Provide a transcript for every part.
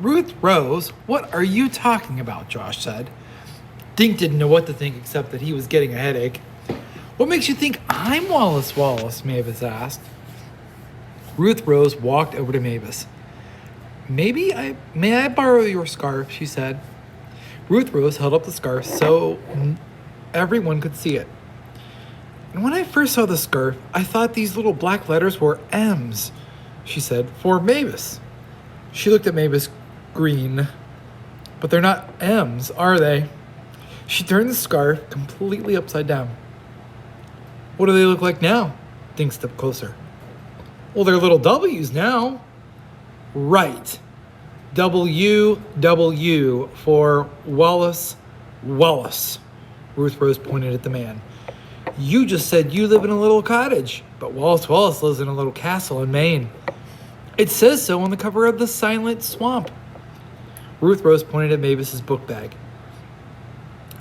Ruth Rose, what are you talking about? Josh said. Dink didn't know what to think except that he was getting a headache. What makes you think I'm Wallace Wallace? Mavis asked. Ruth Rose walked over to Mavis. May I borrow your scarf? She said. Ruth Rose held up the scarf so everyone could see it. And when I first saw the scarf, I thought these little black letters were M's, she said, for Mavis. She looked at Mavis Green. But they're not M's, are they? She turned the scarf completely upside down. What do they look like now? Dink stepped closer. Well, they're little W's now. Right. W for Wallace Wallace. Ruth Rose pointed at the man. You just said you live in a little cottage, but Wallace Wallace lives in a little castle in Maine. It says so on the cover of The Silent Swamp. Ruth Rose pointed at Mavis's book bag.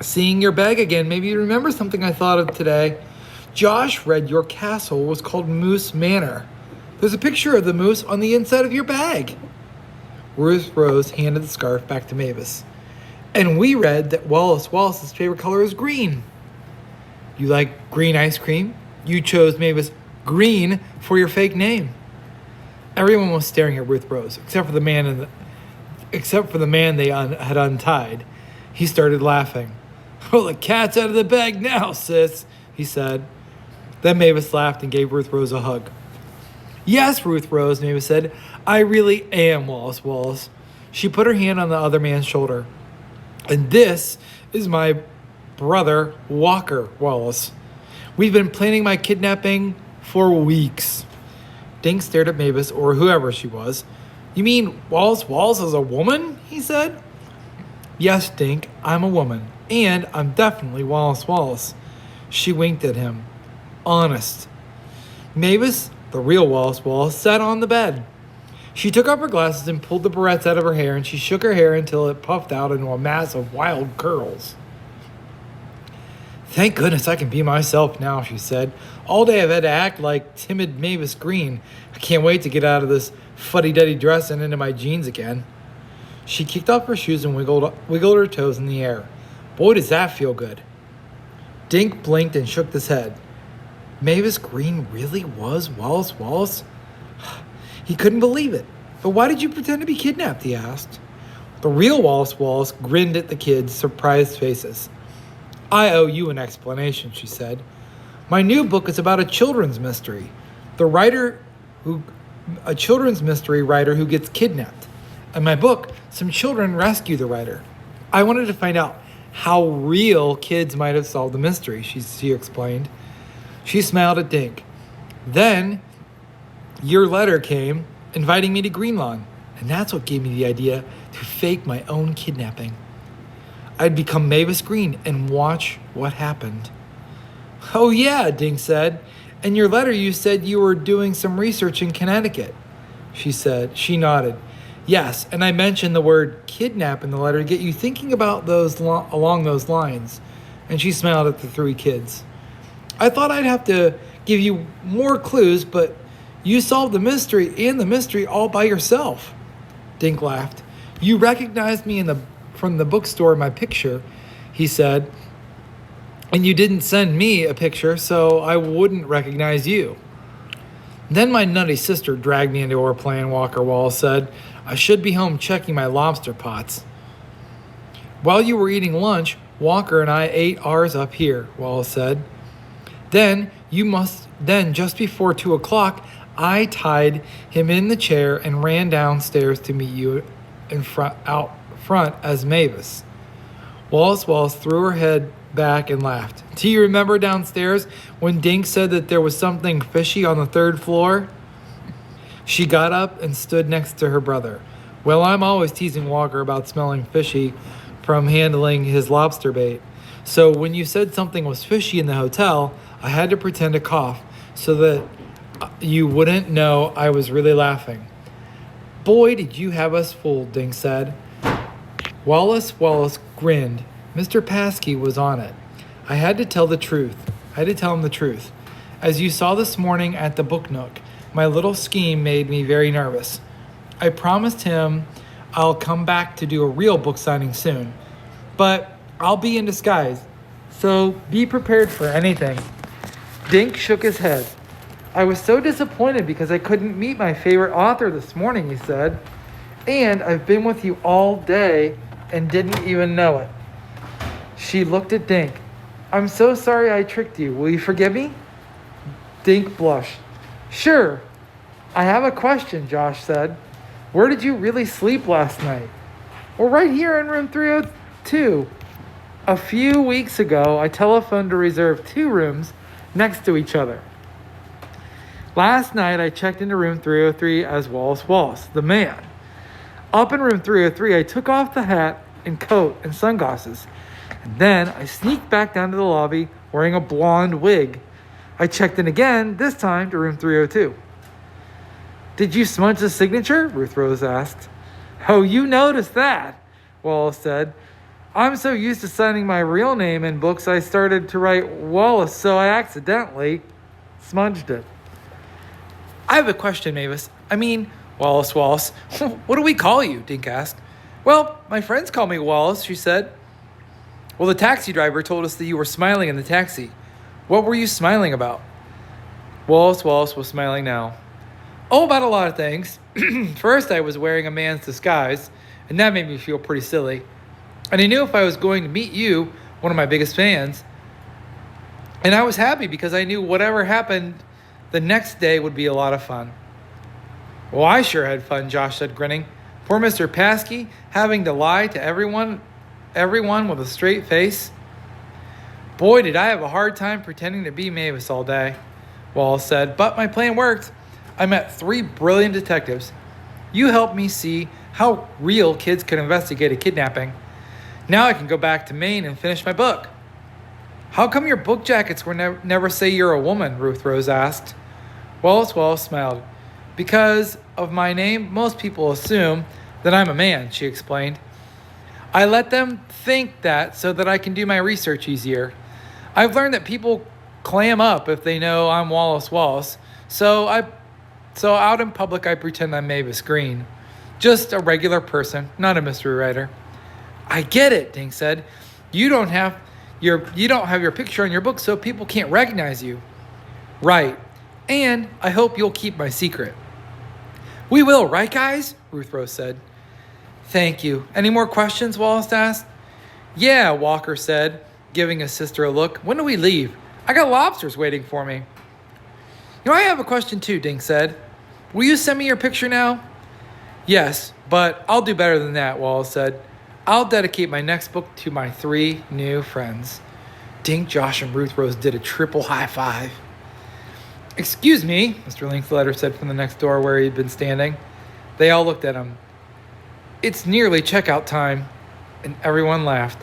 Seeing your bag again, maybe you remember something I thought of today. Josh read your castle was called Moose Manor. There's a picture of the moose on the inside of your bag. Ruth Rose handed the scarf back to Mavis. And we read that Wallace Wallace's favorite color is green. You like green ice cream? You chose Mavis Green for your fake name. Everyone was staring at Ruth Rose, except for the man they had untied. He started laughing. Well, the cat's out of the bag now, sis, he said. Then Mavis laughed and gave Ruth Rose a hug. Yes, Ruth Rose, Mavis said. I really am Wallace Wallace. She put her hand on the other man's shoulder. And this is my brother, Walker Wallace. We've been planning my kidnapping for weeks. Dink stared at Mavis, or whoever she was. You mean Wallace Wallace is a woman? He said. Yes, Dink, I'm a woman. And I'm definitely Wallace Wallace. She winked at him. Honest. Mavis, the real Wallace Wallace, sat on the bed. She took off her glasses and pulled the barrettes out of her hair, and she shook her hair until it puffed out into a mass of wild curls. Thank goodness I can be myself now, she said. All day I've had to act like timid Mavis Green. I can't wait to get out of this fuddy-duddy dress and into my jeans again. She kicked off her shoes and wiggled her toes in the air. Boy, does that feel good. Dink blinked and shook his head. Mavis Green really was Wallace Wallace? He couldn't believe it. But why did you pretend to be kidnapped, he asked. The real Wallace Wallace grinned at the kids' surprised faces. I owe you an explanation, she said. My new book is about a children's mystery. A children's mystery writer who gets kidnapped. In my book, some children rescue the writer. I wanted to find out how real kids might have solved the mystery, she explained. She smiled at Dink. Then your letter came inviting me to Greenlawn, and that's what gave me the idea to fake my own kidnapping. I'd become Mavis Green and watch what happened. Oh yeah, Dink said. In your letter you said you were doing some research in Connecticut. She said. She nodded. Yes, and I mentioned the word kidnap in the letter to get you thinking about along those lines. And she smiled at the three kids. I thought I'd have to give you more clues, but you solved the mystery all by yourself. Dink laughed. You recognized me from the bookstore in my picture, he said, and you didn't send me a picture, so I wouldn't recognize you. Then my nutty sister dragged me into our plan, Walker Wallace said. I should be home checking my lobster pots. While you were eating lunch, Walker and I ate ours up here, Wallace said. Then just before 2 o'clock, I tied him in the chair and ran downstairs to meet you out front as Mavis. Wallace Wallace threw her head back and laughed. Do you remember downstairs when Dink said that there was something fishy on the 3rd floor? She got up and stood next to her brother. Well, I'm always teasing Walker about smelling fishy from handling his lobster bait. So when you said something was fishy in the hotel, I had to pretend to cough so that you wouldn't know I was really laughing. Boy, did you have us fooled, Dink said. Wallace grinned. Mr. Paskey was on it. I had to tell him the truth. As you saw this morning at the Book Nook, my little scheme made me very nervous. I promised him I'll come back to do a real book signing soon. But I'll be in disguise, so be prepared for anything. Dink shook his head. I was so disappointed because I couldn't meet my favorite author this morning, he said. And I've been with you all day and didn't even know it. She looked at Dink. I'm so sorry I tricked you. Will you forgive me? Dink blushed. Sure. I have a question, Josh said. Where did you really sleep last night? Well, right here in room 302. A few weeks ago, I telephoned to reserve 2 rooms next to each other. Last night, I checked into room 303 as Wallace Wallace, the man. Up in room 303, I took off the hat and coat and sunglasses. And then I sneaked back down to the lobby wearing a blonde wig. I checked in again, this time to room 302. Did you smudge the signature? Ruth Rose asked. Oh, you noticed that, Wallace said. I'm so used to signing my real name in books, I started to write Wallace, so I accidentally smudged it. I have a question, Mavis. Wallace. What do we call you? Dink asked. Well, my friends call me Wallace, she said. Well, the taxi driver told us that you were smiling in the taxi. What were you smiling about? Wallace was smiling now. Oh, about a lot of things. First, I was wearing a man's disguise, and that made me feel pretty silly. And I knew if I was going to meet you, one of my biggest fans, and I was happy because I knew whatever happened the next day would be a lot of fun. Well, I sure had fun, Josh said, grinning. Poor Mr. Paskey having to lie to everyone with a straight face. Boy, did I have a hard time pretending to be Mavis all day, Wallace said, but my plan worked. I met 3 brilliant detectives. You helped me see how real kids can investigate a kidnapping. Now I can go back to Maine and finish my book. How come your book jackets were never say you're a woman? Ruth Rose asked. Wallace smiled. Because of my name, most people assume that I'm a man, she explained. I let them think that so that I can do my research easier. I've learned that people clam up if they know I'm Wallace. So out in public, I pretend I'm Mavis Green. Just a regular person, not a mystery writer. I get it, Dink said. You don't have your picture on your book, so people can't recognize you. Right. And I hope you'll keep my secret. We will, right, guys? Ruth Rose said. Thank you. Any more questions? Wallace asked. Yeah, Walker said, giving his sister a look. When do we leave? I got lobsters waiting for me. I have a question too, Dink said. Will you send me your picture now? Yes, but I'll do better than that, Wallace said. I'll dedicate my next book to my 3 new friends. Dink, Josh, and Ruth Rose did a triple high five. Excuse me, Mr. Linkletter said from the next door where he'd been standing. They all looked at him. It's nearly checkout time, and everyone laughed.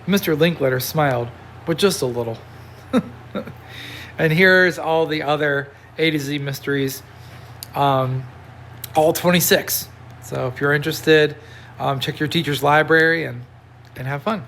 Mr. Linkletter smiled, but just a little. And here's all the other A to Z mysteries, all 26. So if you're interested, check your teacher's library and have fun.